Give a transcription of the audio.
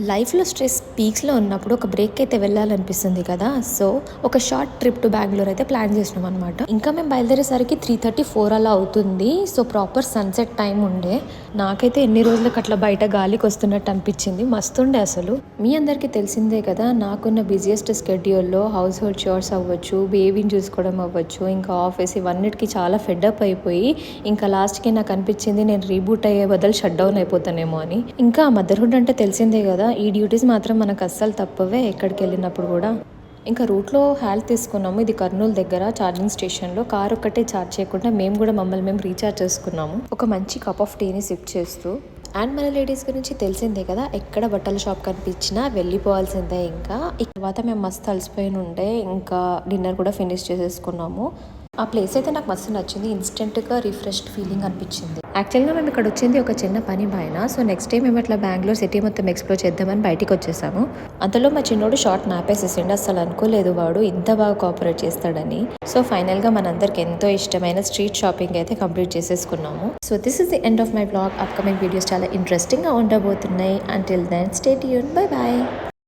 లైఫ్లో స్ట్రెస్ పీక్స్లో ఉన్నప్పుడు ఒక బ్రేక్ అయితే వెళ్ళాలనిపిస్తుంది కదా. సో ఒక షార్ట్ ట్రిప్ టు బెంగళూరు అయితే ప్లాన్ చేసినాం అనమాట. ఇంకా మేము బయలుదేరేసరికి 3:34 అలా అవుతుంది. సో ప్రాపర్ సన్సెట్ టైం ఉండే. నాకైతే ఎన్ని రోజులకు అట్లా బయట గాలికి వస్తున్నట్టు అనిపించింది. మస్తుండే అసలు. మీ అందరికీ తెలిసిందే కదా, నాకున్న బిజియెస్ట్ స్కెడ్యూల్లో హౌస్ హోల్డ్ షోర్స్ అవ్వచ్చు, బేబీని చూసుకోవడం అవ్వచ్చు, ఇంకా ఆఫీస్, ఇవన్నిటికీ చాలా ఫెడ్అప్ అయిపోయి ఇంకా లాస్ట్కి నాకు అనిపించింది నేను రీబూట్ అయ్యే బదులు షట్ డౌన్ అయిపోతానేమో అని. ఇంకా మదర్హుడ్ అంటే తెలిసిందే కదా, ఈ డ్యూటీస్ మాత్రం మనకు అస్సలు తప్పవే ఎక్కడికి వెళ్ళినప్పుడు కూడా. ఇంకా రూట్లో హ్యాల్ట్ తీసుకున్నాము. ఇది కర్నూలు దగ్గర ఛార్జింగ్ స్టేషన్లో. కార్ ఒక్కటే ఛార్జ్ చేయకుండా మేము కూడా మమ్మల్ని మేము రీఛార్జ్ చేసుకున్నాము, ఒక మంచి కప్ ఆఫ్ టీని సిప్ చేస్తూ. అండ్ మన లేడీస్ గురించి తెలిసిందే కదా, ఎక్కడ బట్టల షాప్ కనిపించినా వెళ్ళిపోవాల్సిందే. ఇంకా ఈ తర్వాత మేము మస్తు అలసిపోయి ఉండే, ఇంకా డిన్నర్ కూడా ఫినిష్ చేసేసుకున్నాము. ఆ ప్లేస్ అయితే నాకు మస్తు నచ్చింది. ఇన్స్టెంట్గా రిఫ్రెష్డ్ ఫీలింగ్ అనిపించింది. యాక్చువల్గా మేము ఇక్కడ వచ్చింది ఒక చిన్న పని పైన. సో నెక్స్ట్ డే మేము అట్లా బెంగళూరు సిటీ మొత్తం ఎక్స్ప్లోర్ చేద్దామని బయటికి వచ్చేసాము. అంతలో మా చిన్నోడు షార్ట్ నాపేసేసిండు. అసలు అనుకోలేదు వాడు ఇంత బాగా కోఆపరేట్ చేస్తాడని. సో ఫైనల్గా మనందరికి ఎంతో ఇష్టమైన స్ట్రీట్ షాపింగ్ అయితే కంప్లీట్ చేసేసుకున్నాము. So this is the end of my blog. Upcoming videos చాలా ఇంట్రెస్టింగ్గా ఉండబోతున్నాయి. Until then stay tuned. Bye bye.